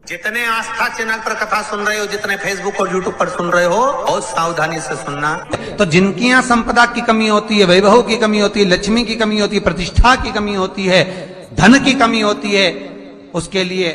जितने आस्था चैनल पर कथा सुन रहे हो, जितने फेसबुक और यूट्यूब पर सुन रहे हो, बहुत सावधानी से सुनना। तो जिनकी यहाँ संपदा की कमी होती है, वैभव की कमी होती है, लक्ष्मी की कमी होती है, प्रतिष्ठा की कमी होती है, धन की कमी होती है, उसके लिए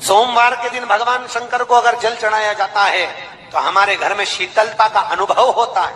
सोमवार के दिन भगवान शंकर को अगर जल चढ़ाया जाता है तो हमारे घर में शीतलता का अनुभव होता है।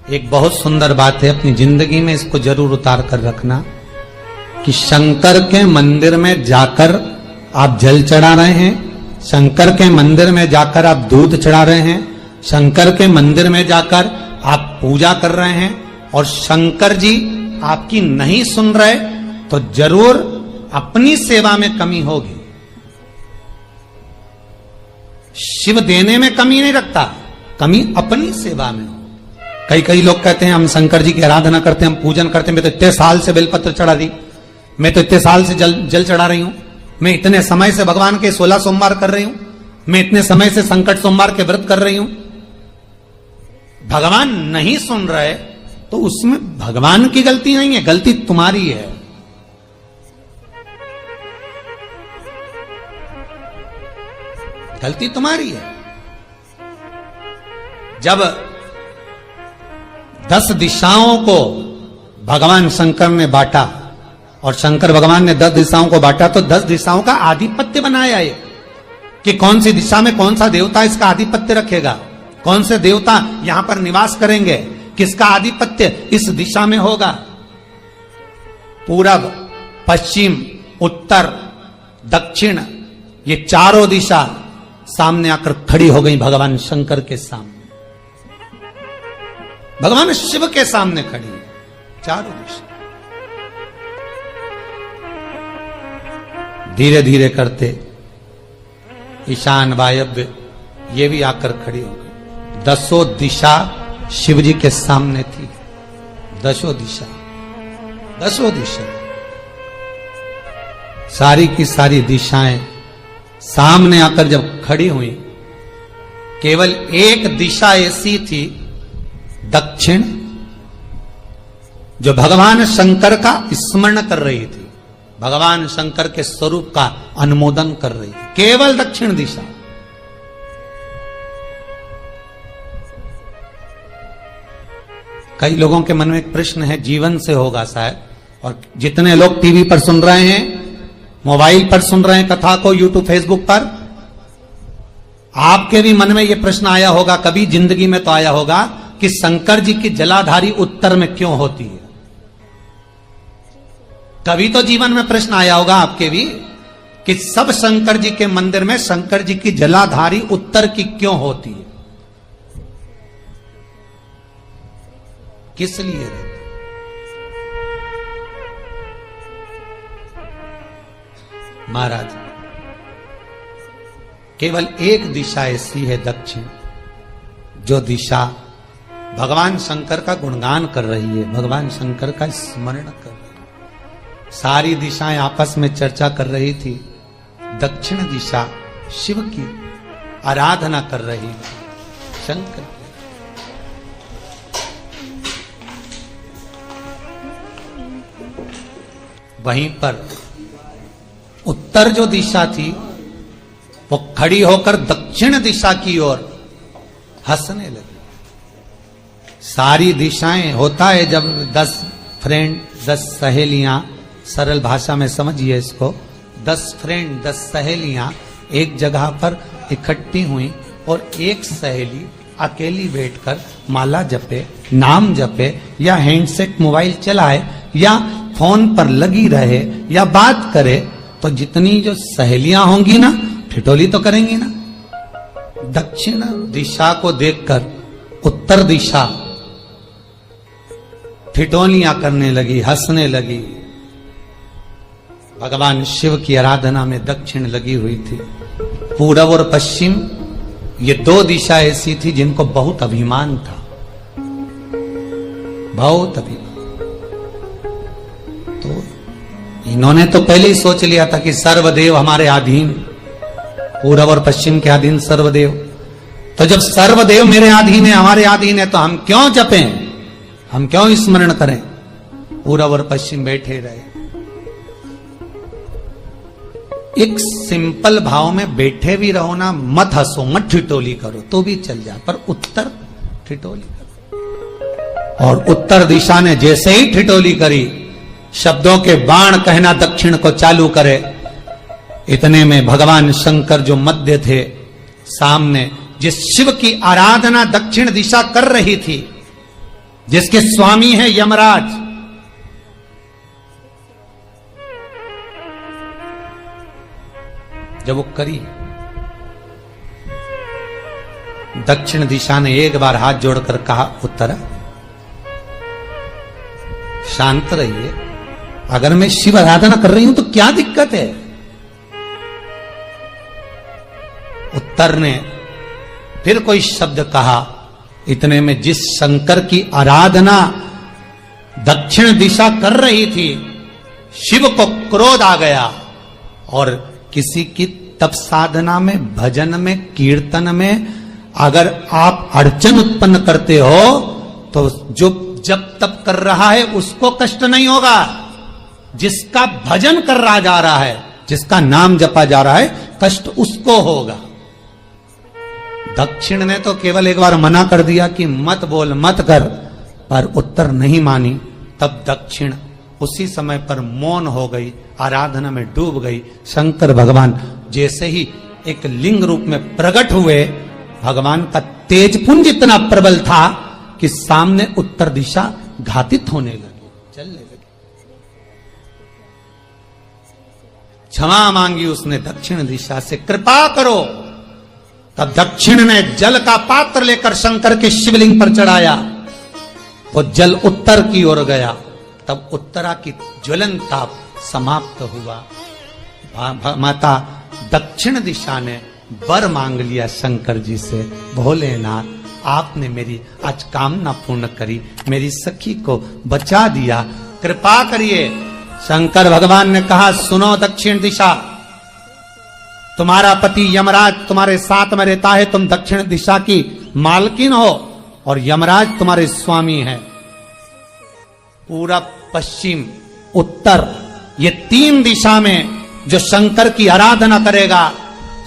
एक बहुत सुंदर बात है, अपनी जिंदगी में इसको जरूर उतार कर रखना कि शंकर के मंदिर में जाकर आप जल चढ़ा रहे हैं, शंकर के मंदिर में जाकर आप दूध चढ़ा रहे हैं, शंकर के मंदिर में जाकर आप पूजा कर रहे हैं और शंकर जी आपकी नहीं सुन रहे तो जरूर अपनी सेवा में कमी होगी। शिव देने में कमी नहीं रखता, कमी अपनी सेवा में। कई लोग कहते हैं हम शंकर जी की आराधना करते हैं, हम पूजन करते हैं, मैं तो इतने साल से बेलपत्र चढ़ा दी, मैं तो इतने साल से जल चढ़ा रही हूं, मैं इतने समय से भगवान के 16 सोमवार कर रही हूं, मैं इतने समय से संकट सोमवार के व्रत कर रही हूं। भगवान नहीं सुन रहे तो उसमें भगवान की गलती नहीं है, गलती तुम्हारी है। गलती तुम्हारी है। जब 10 दिशाओं को भगवान शंकर ने बांटा और शंकर भगवान ने 10 दिशाओं को बांटा तो 10 दिशाओं का आधिपत्य बनाया है कि कौन सी दिशा में कौन सा देवता इसका आधिपत्य रखेगा, कौन से देवता यहां पर निवास करेंगे, किसका आधिपत्य इस दिशा में होगा। पूरब, पश्चिम, उत्तर, दक्षिण, ये चारों दिशा सामने आकर खड़ी हो गई भगवान शंकर के सामने, भगवान शिव के सामने खड़ी, चारों दिशा। धीरे धीरे करते ईशान, वायव्य ये भी आकर खड़ी हो गई। 10 दिशा शिव जी के सामने थी, 10 दिशा, 10 दिशा, सारी की सारी दिशाएं सामने आकर जब खड़ी हुई, केवल एक दिशा ऐसी थी दक्षिण, जो भगवान शंकर का स्मरण कर रही थी, भगवान शंकर के स्वरूप का अनुमोदन कर रही थी, केवल दक्षिण दिशा। कई लोगों के मन में एक प्रश्न है, जीवन से होगा शायद, और जितने लोग टीवी पर सुन रहे हैं, मोबाइल पर सुन रहे हैं कथा को, यूट्यूब, फेसबुक पर, आपके भी मन में यह प्रश्न आया होगा, कभी जिंदगी में तो आया होगा कि शंकर जी की जलाधारी उत्तर में क्यों होती है। कभी तो जीवन में प्रश्न आया होगा आपके भी कि सब शंकर जी के मंदिर में शंकर जी की जलाधारी उत्तर की क्यों होती है, किस लिए रहती? महाराज, केवल एक दिशा ऐसी है दक्षिण, जो दिशा भगवान शंकर का गुणगान कर रही है, भगवान शंकर का स्मरण कर रही है। सारी दिशाएं आपस में चर्चा कर रही थी, दक्षिण दिशा शिव की आराधना कर रही थी, शंकर की। वहीं पर उत्तर जो दिशा थी वो खड़ी होकर दक्षिण दिशा की ओर हंसने लगी। सारी दिशाएं, होता है जब 10 फ्रेंड, 10 सहेलियां, सरल भाषा में समझिए इसको, 10 फ्रेंड, 10 सहेलियां एक जगह पर इकट्ठी हुई और एक सहेली अकेली बैठकर माला जपे, नाम जपे, या हैंडसेट मोबाइल चलाए, या फोन पर लगी रहे, या बात करे, तो जितनी जो सहेलियां होंगी ना, ठिठोली तो करेंगी ना। दक्षिण दिशा को देखकर उत्तर दिशा ठिठोलियां करने लगी, हंसने लगी। भगवान शिव की आराधना में दक्षिण लगी हुई थी। पूरब और पश्चिम, ये 2 दिशा ऐसी थी जिनको बहुत अभिमान था, बहुत अभिमान। तो इन्होंने तो पहले ही सोच लिया था कि सर्वदेव हमारे अधीन, पूरब और पश्चिम के अधीन सर्वदेव। तो जब सर्वदेव मेरे अधीन है, हमारे अधीन है, तो हम क्यों जपें, हम क्यों स्मरण करें। पूरब और पश्चिम बैठे रहे। एक सिंपल भाव में बैठे भी रहो ना, मत हंसो, मत ठिठोली करो तो भी चल जाए, पर उत्तर ठिठोली करो। और उत्तर दिशा ने जैसे ही ठिठोली करी, शब्दों के बाण कहना दक्षिण को चालू करे, इतने में भगवान शंकर जो मध्य थे सामने, जिस शिव की आराधना दक्षिण दिशा कर रही थी, जिसके स्वामी है यमराज, जब वो करी, दक्षिण दिशा ने एक बार हाथ जोड़कर कहा, उत्तरा शांत रहिए, अगर मैं शिव आराधना कर रही हूं तो क्या दिक्कत है। उत्तर ने फिर कोई शब्द कहा, इतने में जिस शंकर की आराधना दक्षिण दिशा कर रही थी, शिव को क्रोध आ गया और किसी की तप साधना में, भजन में, कीर्तन में अगर आप अड़चन उत्पन्न करते हो तो जो जब तप कर रहा है उसको कष्ट नहीं होगा, जिसका भजन कर रहा जा रहा है, जिसका नाम जपा जा रहा है, कष्ट उसको होगा। दक्षिण ने तो केवल एक बार मना कर दिया कि मत बोल, मत कर, पर उत्तर नहीं मानी। तब दक्षिण उसी समय पर मौन हो गई, आराधना में डूब गई। शंकर भगवान जैसे ही एक लिंग रूप में प्रकट हुए, भगवान का तेजपुंज इतना प्रबल था कि सामने उत्तर दिशा घातित होने लगी, चलने लगी। क्षमा मांगी उसने दक्षिण दिशा से, कृपा करो। तब दक्षिण ने जल का पात्र लेकर शंकर के शिवलिंग पर चढ़ाया, वो जल उत्तर की ओर गया। तब उत्तरा की ज्वलन ताप समाप्त हुआ। माता दक्षिण दिशा ने वर मांग लिया शंकर जी से, भोलेनाथ आपने मेरी आज कामना पूर्ण करी, मेरी सखी को बचा दिया, कृपा करिए। शंकर भगवान ने कहा, सुनो दक्षिण दिशा, तुम्हारा पति यमराज तुम्हारे साथ में रहता है, तुम दक्षिण दिशा की मालकिन हो और यमराज तुम्हारे स्वामी है। पूरब, पश्चिम, उत्तर, ये तीन दिशा में जो शंकर की आराधना करेगा,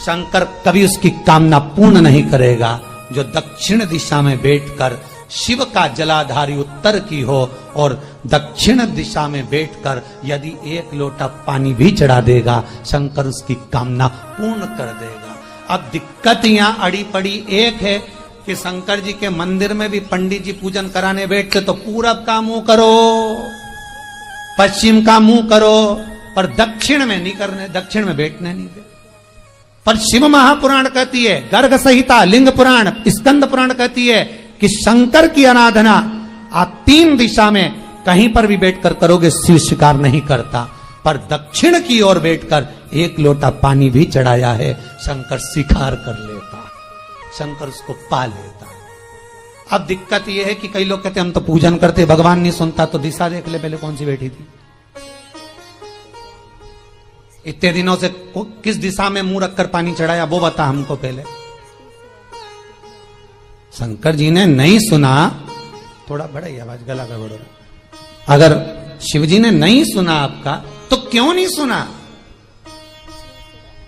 शंकर कभी उसकी कामना पूर्ण नहीं करेगा। जो दक्षिण दिशा में बैठकर शिव का जलाधारी उत्तर की हो और दक्षिण दिशा में बैठकर यदि एक लोटा पानी भी चढ़ा देगा, शंकर उसकी कामना पूर्ण कर देगा। अब दिक्कत यहां अड़ी पड़ी एक है कि शंकर जी के मंदिर में भी पंडित जी पूजन कराने बैठते तो पूरब का मुंह करो, पश्चिम का मुंह करो, पर दक्षिण में नहीं करने, दक्षिण में बैठने नहीं दे। पर शिव महापुराण कहती है, गर्ग संहिता, लिंग पुराण, स्कंद पुराण कहती है कि शंकर की आराधना आप तीन दिशा में कहीं पर भी बैठकर करोगे, शिव स्वीकार नहीं करता। पर दक्षिण की ओर बैठकर एक लोटा पानी भी चढ़ाया है, शंकर स्वीकार कर लेता, शंकर उसको पा लेता। अब दिक्कत यह है कि कई लोग कहते हम तो पूजन करते, भगवान नहीं सुनता, तो दिशा देख ले पहले कौन सी बैठी थी। इतने दिनों से किस दिशा में मुंह रखकर पानी चढ़ाया, वो बता हमको पहले। शंकर जी ने नहीं सुना, थोड़ा बड़ा ही आवाज, गला का बड़ो। अगर शिव जी ने नहीं सुना आपका, तो क्यों नहीं सुना,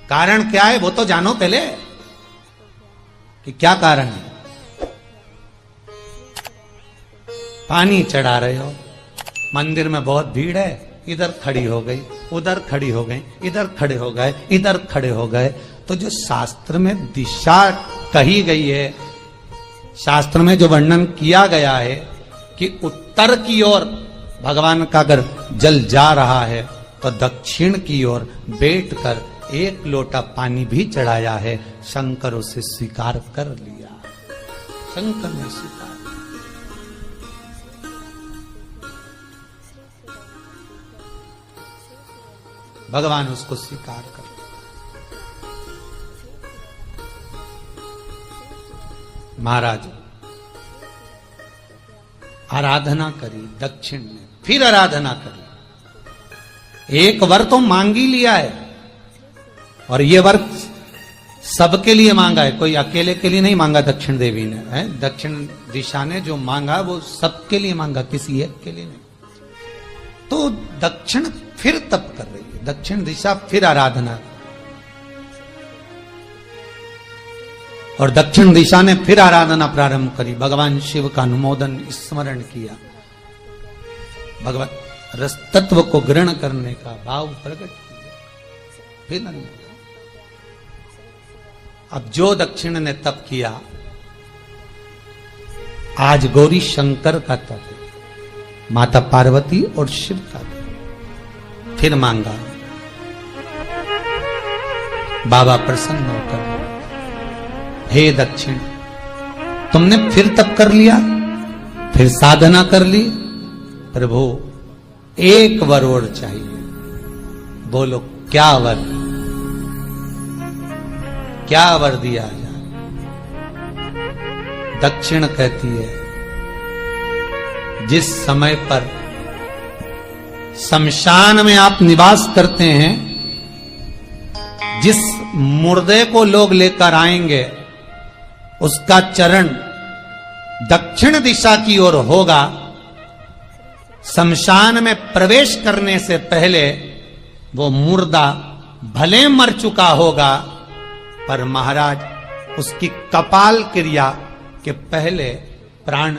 कारण क्या है वो तो जानो पहले कि क्या कारण है। पानी चढ़ा रहे हो, मंदिर में बहुत भीड़ है, इधर खड़ी हो गई, उधर खड़ी हो गई, इधर खड़े हो गए, इधर खड़े हो गए। तो जो शास्त्र में दिशा कही गई है, शास्त्र में जो वर्णन किया गया है कि उत्तर की ओर भगवान का अगर जल जा रहा है तो दक्षिण की ओर बैठकर एक लोटा पानी भी चढ़ाया है, शंकर उसे स्वीकार कर लिया, शंकर ने स्वीकार। भगवान उसको स्वीकार कर। महाराज आराधना करी दक्षिण ने, फिर आराधना करी। एक वर तो मांग ही लिया है, और ये वर सबके लिए मांगा है, कोई अकेले के लिए नहीं मांगा दक्षिण देवी ने, है दक्षिण दिशा ने जो मांगा वो सबके लिए मांगा, किसी एक के लिए नहीं। तो दक्षिण फिर तप कर रही है, दक्षिण दिशा फिर आराधना और दक्षिण दिशा ने फिर आराधना प्रारंभ करी, भगवान शिव का अनुमोदन स्मरण किया, भगवान रस तत्व को ग्रहण करने का भाव प्रकट किया। फिर अब जो दक्षिण ने तप किया, आज गौरी शंकर का तप है, माता पार्वती और शिव का तप। फिर मांगा, बाबा प्रसन्न होकर, हे दक्षिण, तुमने फिर तप कर लिया, फिर साधना कर ली, प्रभु एक वर और चाहिए। बोलो क्या वर, क्या वर दिया जाए? दक्षिण कहती है, जिस समय पर शमशान में आप निवास करते हैं, जिस मुर्दे को लोग लेकर आएंगे, उसका चरण दक्षिण दिशा की ओर होगा। शमशान में प्रवेश करने से पहले वो मुर्दा भले मर चुका होगा, पर महाराज उसकी कपाल क्रिया के पहले प्राण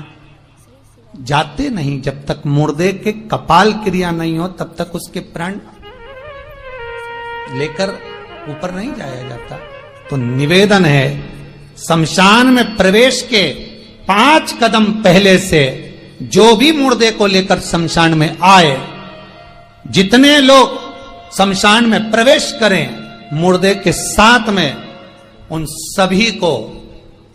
जाते नहीं। जब तक मुर्दे के कपाल क्रिया नहीं हो, तब तक उसके प्राण लेकर ऊपर नहीं जाया जाता। तो निवेदन है, शमशान में प्रवेश के 5 कदम पहले से जो भी मुर्दे को लेकर शमशान में आए, जितने लोग शमशान में प्रवेश करें मुर्दे के साथ में, उन सभी को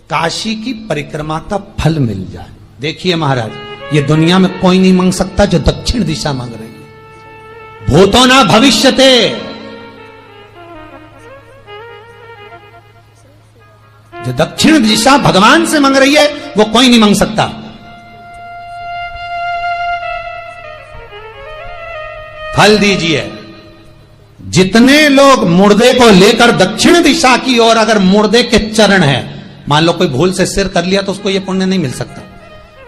काशी की परिक्रमा का फल मिल जाए। देखिए महाराज, ये दुनिया में कोई नहीं मांग सकता जो दक्षिण दिशा मांग रही है। भूतो ना भविष्यते, जो दक्षिण दिशा भगवान से मांग रही है वो कोई नहीं मांग सकता। फल दीजिए। जितने लोग मुर्दे को लेकर दक्षिण दिशा की ओर, अगर मुर्दे के चरण है, मान लो कोई भूल से सिर कर लिया तो उसको ये पुण्य नहीं मिल सकता,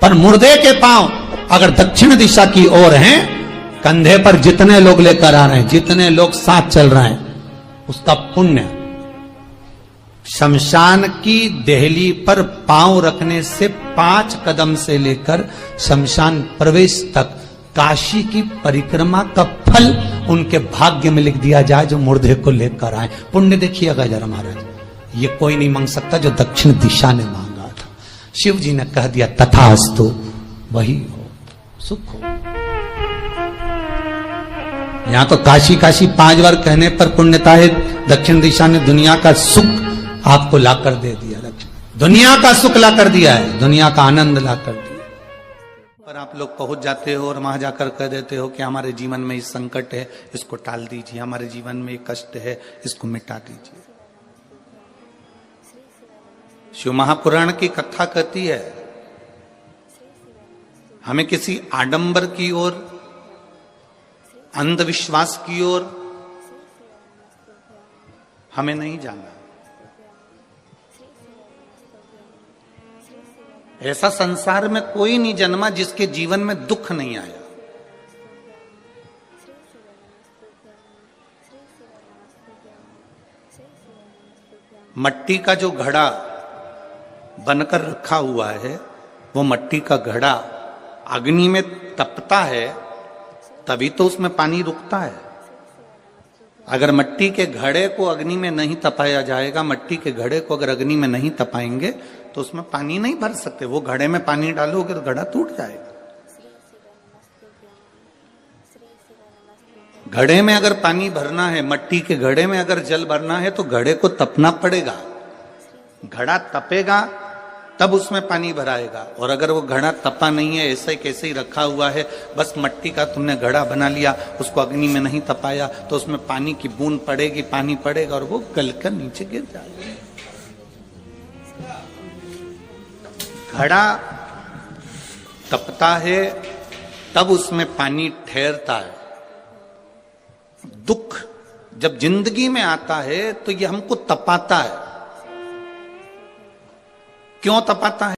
पर मुर्दे के पांव अगर दक्षिण दिशा की ओर हैं, कंधे पर जितने लोग लेकर आ रहे हैं, जितने लोग साथ चल रहे हैं, उसका पुण्य शमशान की देहली पर पांव रखने से 5 कदम से लेकर शमशान प्रवेश तक काशी की परिक्रमा का फल उनके भाग्य में लिख दिया जाए, जो मुर्दे को लेकर आए। पुण्य देखिएगा जरा महाराज, ये कोई नहीं मांग सकता जो दक्षिण दिशा ने मांगा था। शिव जी ने कह दिया तथास्तु, वही हो, सुख हो। यहां तो काशी काशी 5 बार कहने पर पुण्यता है। दक्षिण दिशा ने दुनिया का सुख आपको लाकर दे दिया, दुनिया का सुख लाकर दिया है, दुनिया का आनंद लाकर दिया। पर आप लोग पहुंच जाते हो और वहां जाकर कह देते हो कि हमारे जीवन में इस संकट है, इसको टाल दीजिए, हमारे जीवन में एक कष्ट है, इसको मिटा दीजिए। शिव महापुराण की कथा कहती है, हमें किसी आडंबर की ओर, अंधविश्वास की ओर हमें नहीं जाना। ऐसा संसार में कोई नहीं जन्मा जिसके जीवन में दुख नहीं आया। मट्टी का जो घड़ा बनकर रखा हुआ है, वो मट्टी का घड़ा अग्नि में तपता है, तभी तो उसमें पानी रुकता है। अगर मट्टी के घड़े को अग्नि में नहीं तपाया जाएगा, मट्टी के घड़े को अगर अग्नि में नहीं तपाएंगे तो उसमें पानी नहीं भर सकते। वो घड़े में पानी डालोगे तो घड़ा टूट जाएगा। घड़े में अगर पानी भरना है, मट्टी के घड़े में अगर जल भरना है, तो घड़े को तपना पड़ेगा। घड़ा तपेगा तब उसमें पानी भराएगा। और अगर वो घड़ा तपा नहीं है, ऐसे कैसे ही रखा हुआ है, बस मट्टी का तुमने घड़ा बना लिया, उसको अग्नि में नहीं तपाया, तो उसमें पानी की बूंद पड़ेगी, पानी पड़ेगा और वो गलकर नीचे गिर जाएगा। घड़ा तपता है तब उसमें पानी ठहरता है। दुख जब जिंदगी में आता है तो ये हमको तपाता है। क्यों तपाता है?